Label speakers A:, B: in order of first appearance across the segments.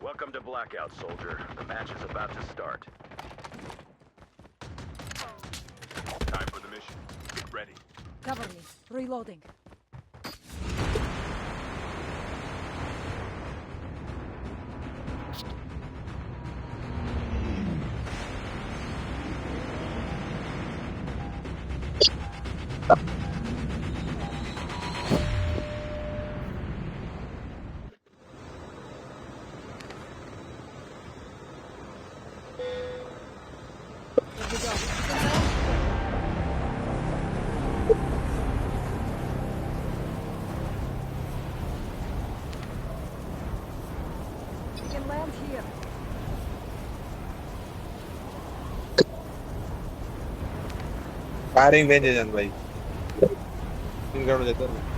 A: Welcome to Blackout, soldier. The match is about to start. Time for the mission. Get ready.
B: Cover me. Reloading. Here we go. We can land here.
C: Firing range है जान भाई in ground जाता है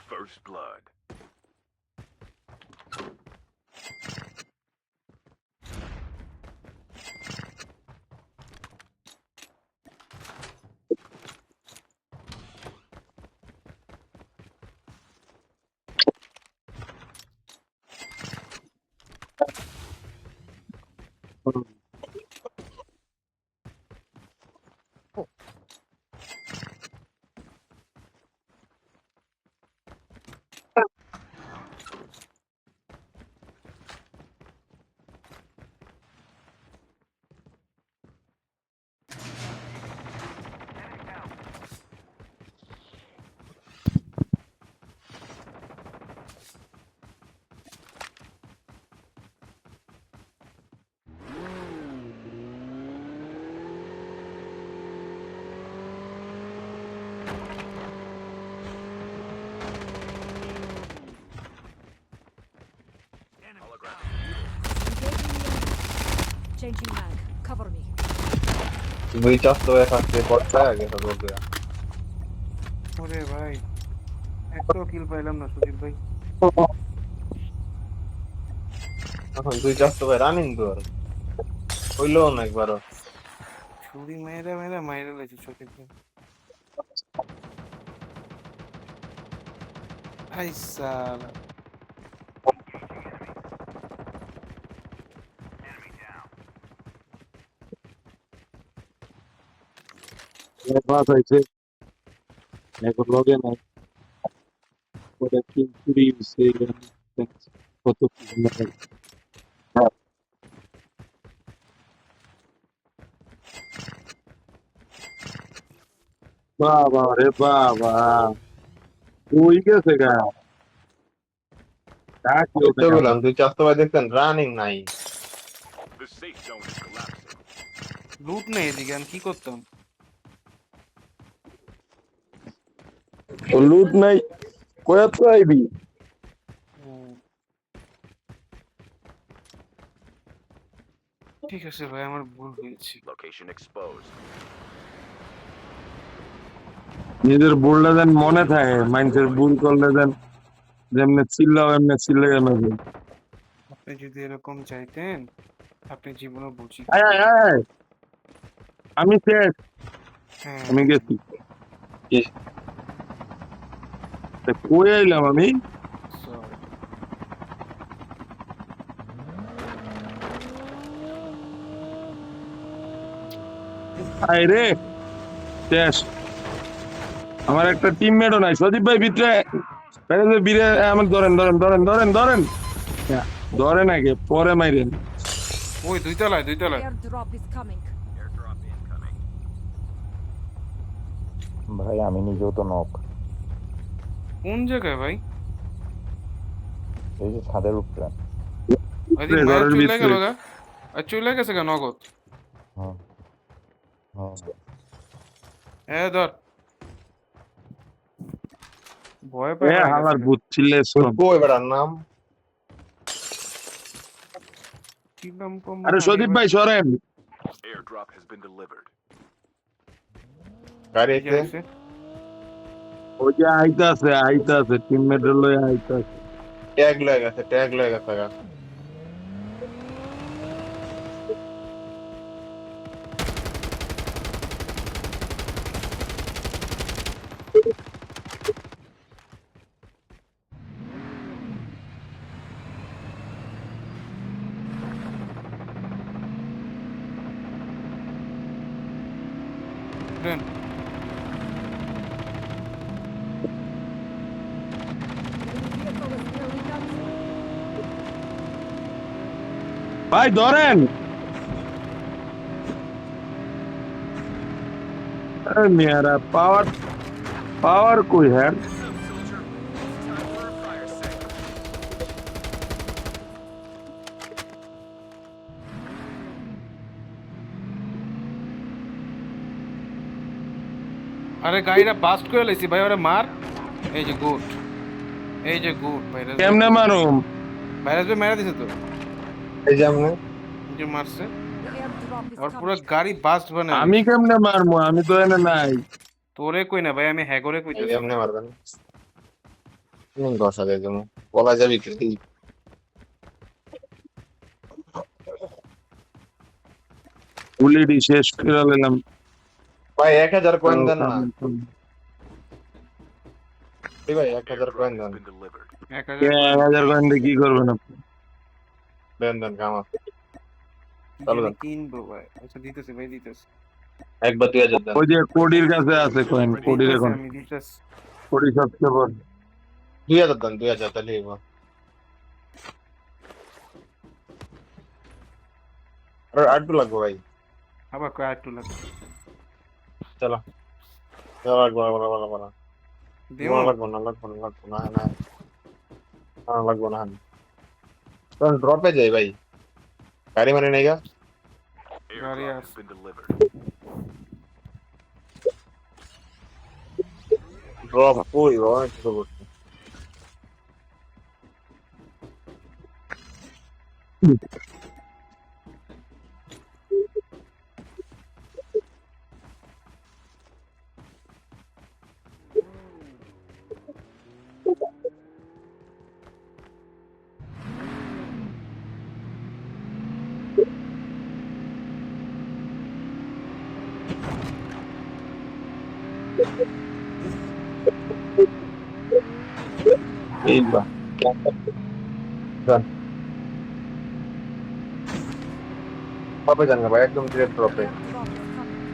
A: First blood.
B: Changing mag. Cover me.
C: वही चास तो ऐसा से पड़ता है क्या सब लोग
D: ওরে ভাই একটা কিল পাইলাম না সুদীপ ভাই
C: এখন দুই চাস তো ভাই রানিং তো আর হইলো না একবারও
D: ছুরি মেরে মেরে মাইরে লেছে সুদীপ ভাই আই সালা
E: বাস হয়েছে এখন লগে নাই ওটা তিন চুরি হয়েছে কত কি বাবা রে বাবা ওই গেছে গা ডাকি
C: তো বললাম দুই চাস তো ভাই দেখতেন রানিং নাই
A: The safe zone is collapsing.
D: লুট নেই এদিকে আমি কি করতাম
E: লুট নাই কয়া তো আইবি
D: ঠিক আছে ভাই আমার ভুল হয়েছে
A: Location exposed.
E: নিজের ভুলটা যেন মনে থাকে মানুষের ভুল করলে যেন যেমনি চিল্লাও এমনি চিল্লে যাবে
D: আপনি যদি এরকম চাইতেন আপনি জীবনে বুঝি
E: আয় আয় আয় আমি শেষ
D: হ্যাঁ
E: আমি গেছি কই আইলাম আমি
D: sorry.
E: আয় রে শেষ আমার একটা টিমমেটও নাই সদীপ ভাই ভিতরে বীরে আমার ধরেন ধরেন ধরেন ধরেন ধরেন ধরেন আগে পরে মাইরেন
D: ওই দুইতলায়
B: Airdrop is coming.
A: Airdrop incoming.
F: ভাই আমি নিজেও তো নক
D: কোন জায়গায় ভাই
F: এই যে ছাদের উপরে
D: আদি মায়া চলে গেল গা আর চলে গেছে গা নগদ
F: হ্যাঁ হ্যাঁ
D: ধর ভয়
E: এ
D: পায়
E: হালার ভূত ছিলে সব
C: কই বেড়ার নাম
D: ছিলাম কম
E: আরে সদীপ ভাই সরেন
A: Airdrop has been delivered.
C: গাড়ি
D: এই যে
C: এসে
D: আছে।
E: ওই যে আইতাছে টিমমেট লয়ে আইতাছে
C: ট্যাগ লয়ে গেছে গা।
D: দেন।
B: Enemy vehicle is nearly done.
E: ভাই ধরেন আরে মেরা পাওয়ার কই হ্যাঁ
D: আরে গাড়িটা বাস্ট করে লাইছি ভাই, ওরে মার। এই যে গুড ভাইরাস।
E: কেমনে মারুম
D: ভাইরাস ভাই মেরে দিছে তো।
C: এই যে আমরা
D: এই যে মারছে।
B: The airdrop is
D: আর পুরো
B: coming.
D: গাড়ি বাস্ট বানায়।
E: আমি কেমনে মারমু আমি তো এনে নাই
D: তোরে কই না ভাই, আমি হ্যাগরে
C: এই
D: কইতেছি।
C: যে আপনি মারবেন দশ আগে জন্য বলা যাবে কি
E: গুলিটি শেষ করে নিলাম
C: ভাই 1000 কয়েন দেন না এই ভাই 1000 কয়েন
A: Airdrop
C: দেন
A: has been delivered.
D: 1000
E: 1000 কয়েন দিয়ে কি করবেন আপনি
C: দেন কাম আছে চলো দেন।
D: কিনবো ভাই। আচ্ছা দিতেছি ভাই, দিতেছি।
C: একবার 2000 দেন
E: ওই যে কোডির কাছে আছে কয়েন কোডির এখন
D: আমি দিতেছি।
E: কোডি সবচেয়ে বড়
C: 2000 দেন 2000 তাহলে এবার আর আটটু লাগবে ভাই
D: আবার কয় একটু লাগবে।
C: চলো চলো লাগবে
D: দিও
C: লাগবে না লাগবে না তখন ড্রপে যাই ভাই গাড়ি মানে নেই গা
D: Gari
A: Airdrop has
D: as-
A: been delivered.
C: Drop ওই ওই তো করতে এইবার ড্রপে যান না ভাই একদম ডিরেক্ট ড্রপে
B: Airdrop is coming.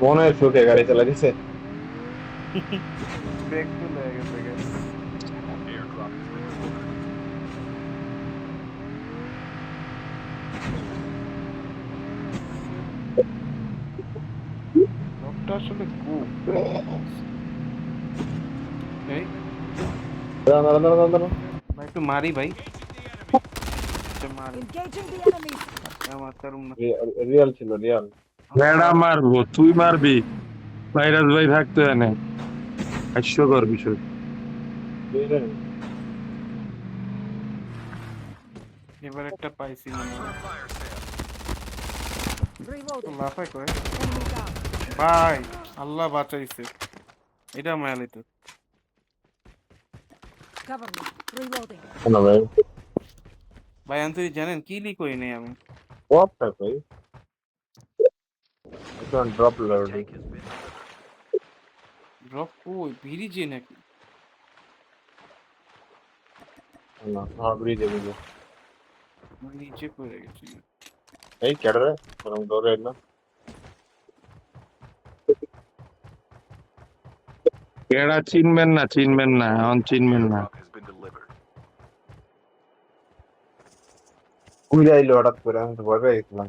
C: মনে হয় সুখে গাড়ি চালা দিছে
D: ব্রেক তো লেগে গেছে guys।
A: Airdrop has been delivered.
D: Doctor আসলে গো। এই
C: দাঁড়ান
D: ভাই একটু মারি ভাই। আচ্ছা, মারি।
B: Engaging the enemies.
D: আমার কারণ না।
C: রিয়াল ছিল রিয়াল
E: ভেড়া মারবো তুই মারবি ভাইরাস ভাই থাকতে এনে হাস্যকর বিষয়
D: এবার একটা পাইছি মনে হয়।
B: Reloading.
D: লাফাই করে
B: Enemy down.
D: ভাই, আল্লাহ বাঁচাইছে। এটা মায়ালি তো।
B: Cover me. Reloading.
C: না ভাই
D: ভাই আন্তরি জানেন কি লি করি নাই আমি।
C: ড্রপটা ভাই এখন drop loading
A: Tank has been delivered.
D: Drop কই ব্রিজে নাকি?
C: না হাবড়ি দেবো
D: নিচে পড়ে গেছি।
C: এই কেডরে বরং দৌড়ে না
E: কেডা চিনবেন না এখন চিনবেন না
A: Airdrop has been delivered.
C: উড়ে আইলো হঠাৎ করে আমি তো ভয় পেয়ে গেছিলাম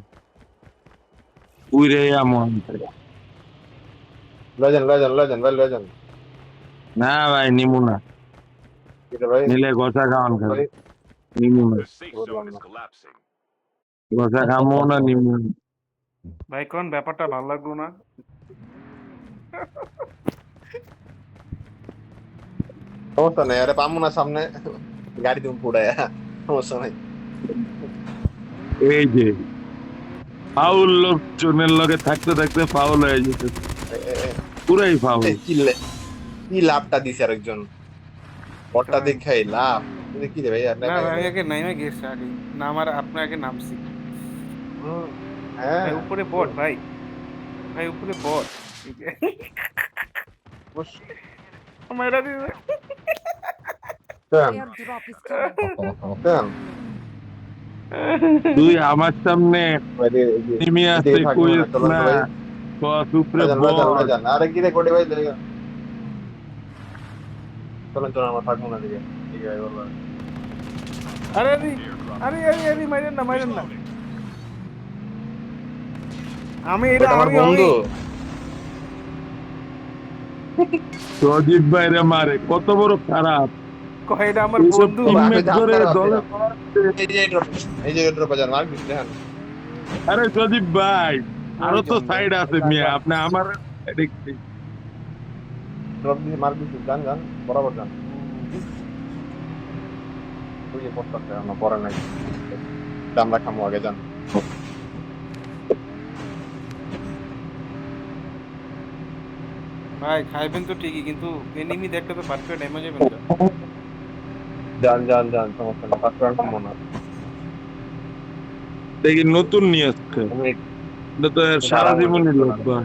E: উইরে আমন
C: লজেন
E: না ভাই নিমু না
C: এটা ভাই
E: নিলে গোসা খাওয়ান খাবে
C: ভাই
E: নিমু না
A: The safe zone is collapsing.
E: গসা খামো না নিমু না।
D: ভাই কোন ব্যাপারটা ভালো লাগলো না।
C: সমস্যা নেই, আরে পামু না সামনে গাড়ি তুমি পুড়ায়, সমস্যা নাই।
E: এই যে ফাউল লোকজনের লগে থাকতে থাকতে ফাউল হয়ে যেতে পুরাই ফাউল।
C: কি লাভটা দিছে আরেকজন, বটটা দেখাই লাভ কি রে ভাই?
D: না ভাই আগে নাইমে গেছে আগে, না আমার আপনি আগে নামছি।
C: হ্যাঁ
D: ভাই উপরে বট ভাই, ভাই উপরে বট। মেরা দিছে।
B: Airdrop is coming.
E: তুই আমার সামনে নেমে আসতে কইস না কস উপরে বল।
C: আরে কি রে কোটে ভাই, চলেন চলেন আমরা থাকবো না দিকে, ঠিক আছে বললাম।
D: আরে আরে আরে আরে আরে মাইরেন না, মাইরেন না। আমি এটা
C: আমার
D: আমি
C: বন্ধু
E: সজীব ভাইরে মারে, কত বড় খারাপ।
D: কয় এটা আমার
E: এইসব
D: বন্ধু।
E: teammate ধরে দলে
C: এই যে ড্রপ যান মার্ক দিতে হ্যাঁ।
E: আরে সজীব ভাই আরো তো সাইড আছে মিয়া, আপনি আমার দেখতে
C: ড্রপ দিয়ে মার্ক দিতে যান যান বরাবর যান। ওই যে পোস্টারটা আমরা পরে নাই, আমরা খামো আগে যান।
D: ভাই খাইবেন তো ঠিকই, কিন্তু এনিমি দেখলে তো পারফেক্ট ড্যামেজ যাবেন না।
C: যান যান যান, সমস্যা না, ফার্স্ট রাউন্ড খামো না।
E: দেখি নতুন নিয়ে আসছে, এটা তো এর সারা জীবনই লোক ভাই।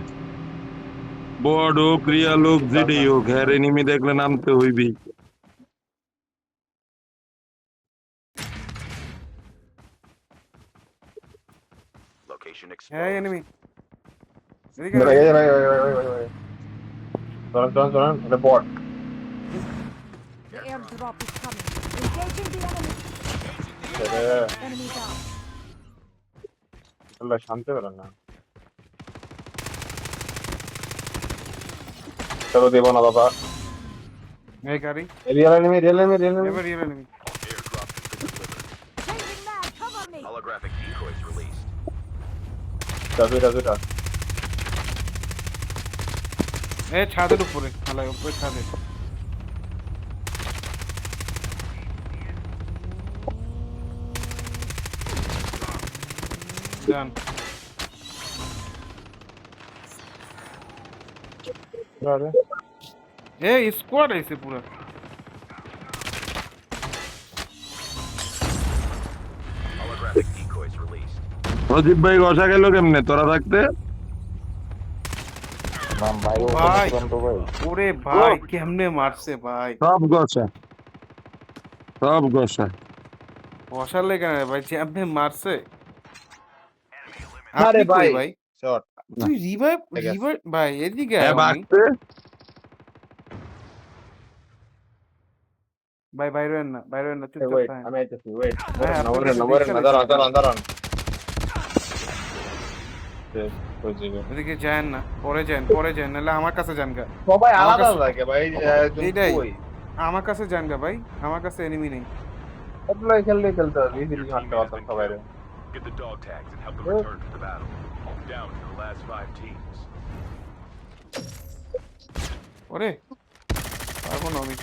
E: বড় হোক রিয়াল হোক যেটাই হোক, হ্যাঁ এনিমি দেখলে নামতে হইবি।
A: Location
D: হ্যাঁ
A: exposed.
D: এনিমি এদিকে
C: ভাই ভাই ভাই ভাই ভাই ভাই চলেন চলেন চলেন, এটা বট।
B: The airdrop is coming. Engaging the enemy. Enemy down.
C: আল্লাহ শান্তি পেলেন না, চলো দেব না বাবা।
D: এই গাড়ি
C: real enemy real enemy real enemy.
D: এবার এর enemy.
A: Airdrop has been delivered.
B: Changing mag. Cover me.
A: Holographic decoys released.
C: দুইটা
D: এই ছাদের উপরে, হালাই উপরে ছাদে। যান
C: আরে
D: এই স্কোয়াড আইছে পুরো।
A: Holographic decoys released.
E: সজীব ভাই গসা গেল কেমনে তোরা থাকতে?
F: নাম ভাই ও
D: ভাই।
F: তো ভাই
D: ওরে ভাই কেমনে মারছে ভাই,
E: সব গসা সব গসা।
D: বসার লেগে না ভাই, যেমনে মারছে।
C: আরে
D: আপনি কই
C: ভাই।
D: ভাই,
C: শট
D: তুই রিভাইভ
C: ঠিক আছে।
D: রিভাইভ ভাই এদিকে
E: হ্যাঁ
D: আয় আমি।
E: বাগতে
D: ভাই বাইরে হন না, বাইরে হন না, চুপচাপ
C: ওয়েট,
D: থাকেন।
C: আমি আইতেছি ওয়েট।
D: হ্যাঁ,
C: না
D: আপনার
C: ওরে
D: কাছে
C: না ওরে
D: দেখতে
C: না, দাঁড়ান দাঁড়ান দাঁড়ান। ওই যে
D: এদিকে যান না, পরে যান নাহলে আমার কাছে যান গা।
C: সবাই
D: আমার
C: আলাদা
D: কাছে-
C: লাগে ভাই,
D: এইটাই।
C: কই
D: আমার কাছে যান গা ভাই, আমার কাছে এনিমি নেই।
C: সবগুলো খেলতে হবে, ইজিলি মারতে পারতাম সবাই রে।
A: Get the dog tags and help them
C: Oh.
A: return to the battle. Down to the last 5 teams.
D: ওরে পারবো না আমি।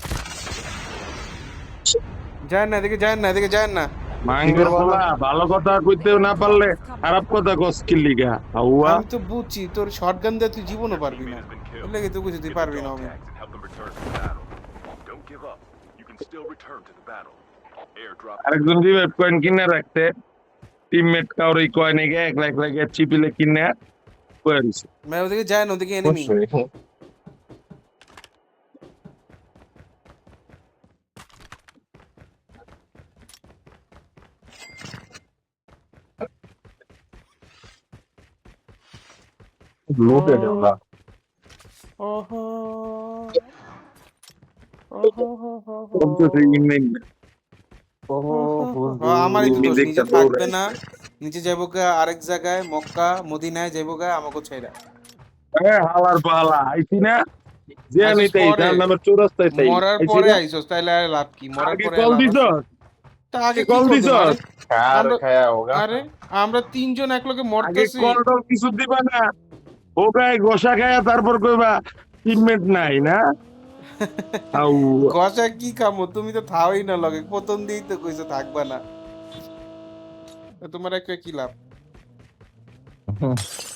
D: যান না এদিকে, যান না এদিকে, যান না।
E: মাঙ্গের বলা ভালো কথা কইতেও না পারলে খারাপ কথা কস কি লিগা হাওয়া।
D: আমি তো বুঝছি তোর শটগান দিয়ে তুই জীবনও পারবি
A: Enemy
D: না,
A: has been killed.
D: বুঝলে কি তুই বুঝি তুই
A: Get the
D: পারবি না
A: dog
D: আমি।
A: tags and help them return to the battle. Don't give up. You can still return to the battle. Airdrop.
E: আরেকজন রিভাইভ কয়েন কিনে রাখতে, টিমমেট কাউরে কয়েন এগে এক লাখ লাগে চিপিলে কিনে কয়ে দিছে।
D: ভাই ওদিকে যান, ওদিকে এনিমি।
C: লুটে দেওয়া।
D: ওহো
E: বলতেছে ইমেল
D: আমারই তো
E: এনিমি
D: দোষ,
E: দেখতে
D: নিচে থাকবে
E: দৌড়ায়।
D: না, নিচে যাইবো গা আরেক জায়গায়, মক্কা মদিনায় যাইবো গা, আমাকে ছাইরা।
E: হালার পালা আইছি না যে
D: আইসিস
E: নিতেই
D: পরে।
E: তার নামে চৌরাস্তায় তাই
D: মরার
E: আইছি
D: পরে
E: না?
D: আইছস, তাইলে আর লাভ কি? মরার
E: আগে
D: পরে
E: কল
D: লাভ
E: দিছ
D: আছে? তা আগে কি
E: কল
D: করবে
E: দিছ?
D: মারে?
C: খার
D: আমরা-
C: খায়া হোগা
D: আরে আমরা তিনজন একলগে
E: আগে
D: মরতেছি।
E: কল টল কিছু দিবা না, ও গায়ে গোসা খায়া তারপর কইবা টিমমেট নাই না। আউ
D: গসা কি কামো, তুমি তো থাওই না লগে, প্রথম দিয়েই তো কইছো থাকবা না। তো তোমার একটা কি লাভ?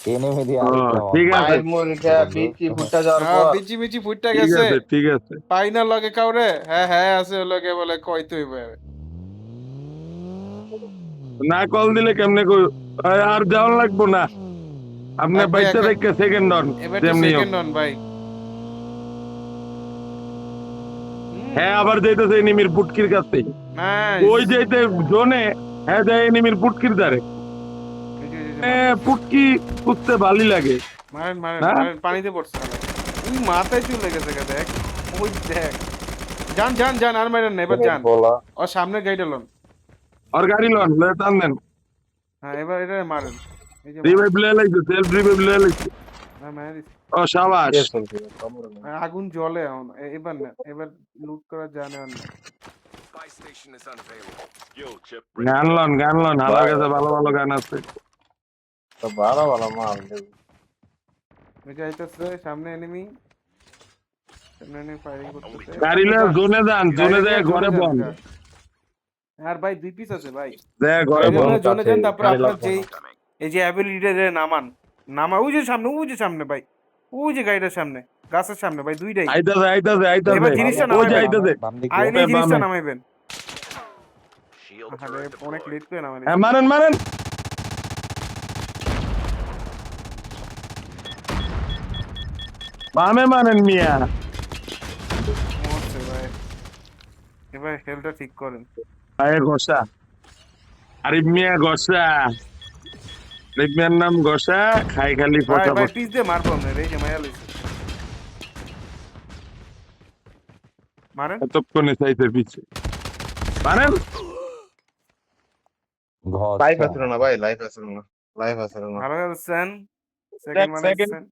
F: এনিমি দিয়ে
E: ও,
F: আরেকটা
E: ঠিক আছে
C: মাইল মুরগা বিচি ফুটা যাওয়ার
D: হ্যাঁ,
C: পর
D: বিচি বিচি ফুটটা
E: ঠিক
D: গেছে,
E: আছে ঠিক আছে।
D: পাই না লগে কাউরে। হ্যাঁ হ্যাঁ আছে লগে বলে কইতে হইবে।
E: না কল দিলে কেমনে কই আর যাওয়ার লাগবো না, আপনি
D: লাগবে
E: বাইচা
D: এখন।
E: থেকে সেকেন্ড অন
D: এবার তো
E: যেমনি হোক।
D: সেকেন্ড অন ভাই।
E: হ্যাঁ আবার যাইতেছে এনিমির পুটকির কাছে,
D: নাইস।
E: ওই যাইতে জোনে, হ্যাঁ যায় এনিমির পুটকির দ্বারে। পুটকি খুঁজতে ভালোই লাগে।
D: মারেন মারেন
E: না?
D: মারেন, পানিতে পড়ছে না। ওই মাথায় চলে গেছে গা, দেখ ওই দেখ। যান যান যান, আর মারেন না, এবার যান।
C: বলা
D: ও সামনে গাইড লন।
E: আর গাড়ি লন লয়ে টান দেন।
D: হ্যাঁ এবার এটা মারেন। এই যে
E: রিভাইভ লয়ে লাইছে, সেলফ রিভাইভ লয়ে লাইছে।
D: মারেন, দিছে।
E: ও শাবাশ।
D: আগুন জ্বলে এখন। এবার না, এবার লুট করা জানে আর না।
A: Buy station is unavailable. Skill chip.
E: গান লন, আমার কাছে ভালো ভালো গান আছে।
C: তো ভালো ভালো মাল
D: ওই যে আইতাছে সামনে এনিমি। সামনে এনিমি ফায়ারিং করতেছে।
E: গাড়ি লয়ে জোনে যান, জোনে যায় ঘরে বন।
D: আর ভাই দুই পিস আছে ভাই।
E: যায় ঘরে বন।
D: জোনে যান, তারপর
C: গাড়ি
D: আপনার
C: লাগবে
D: যেই
A: Coming.
D: এই যে অ্যাবিলিটি নামা ওই যে সামনে ভাই, ওই যে গাড়িটার সামনে, গাছের সামনে ভাই, দুইটাই।
E: আইতাছে
D: এবার জিনিসটা
E: ওই যে
D: নামাই
E: আইতাছে।
F: বাম দিকে
D: আর এই
E: বামে,
D: জিনিসটা
E: বামে।
D: নামাইবেন।
A: Shield
D: আরে
A: turret
D: অনেক
A: deployed.
D: লেট করে নামাই।
E: হ্যাঁ মারেন বামে মারেন মিয়া।
D: মরছে ভাই। এবার হেলটা ঠিক করেন।
E: আরে গোসা, আরিফ মিয়া গোসা, আরিফ মিয়ার নাম গোসা, খাই খালি
D: ভাই
E: পচা
D: ভাই
E: পচা।
D: পিস দিয়ে মারবো না রে, যে মায়া লইছে। মারেন।
E: এতক্ষণে চাইতে পিছে মারেন।
F: ঘর
C: লাইফ আছে না ভাই, লাইফ আছে না, লাইফ আছে না।
D: ভালো খেলছেন, সেকেন্ড
E: second।
D: বানাইছেন,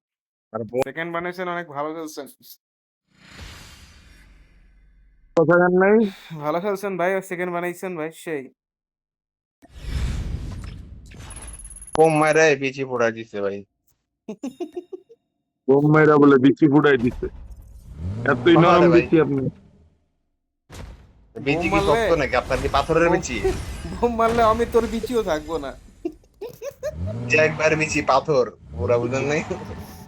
C: আর
D: সেকেন্ড বানাইছেন, অনেক ভালো খেলছেন।
E: কথা জান নাই।
D: ভালো খেলছেন ভাই, সেকেন্ড বানাইছেন ভাই, সেই।
C: কম মারে বিচি ফুটা দিছে ভাই।
E: বোম মাইরা বলে বিচি ফুটাই দিছে। এতই
C: বাবা
E: নরম
C: রে ভাই।
E: বিচি আপনি।
C: বিচি কি
D: মারলে-
C: শক্ত নাকি? আপনার কি পাথরের বিচি?
D: বোম মারলে আমি তোর বিচিও থাকবো না।
C: যে একবার বিচি পাথর, ওরা বুঝেন নাই?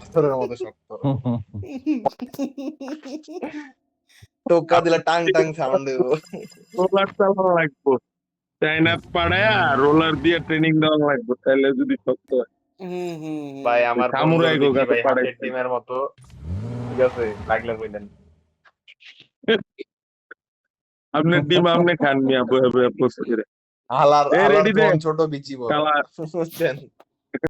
C: পাথরের মতো শক্ত। টোকা দিলে টাং টাং সাউন্ড দেব।
E: রোলার চালানো লাগবো, চাইনা পাড়ায়া রোলার দিয়ে ট্রেনিং দেওয়া লাগবে, তাহলে যদি শক্ত হয়।
C: ভাই আমার
E: সামুরাই
C: বন্ধুর বিচি
E: গোগাতে
C: ভাই
E: পারে।
C: হাতের টিমের মতো। ঠিক আছে, লাগলে কইলেন।
E: আপনার ডিম আপনি খান মিয়া বয়ে বয়ে পোস্ট করে।
C: হালার
E: এ,
C: হালার
E: ready দে।
C: কোন ছোট বিচি বড়।
E: কালা।
C: বুঝছেন?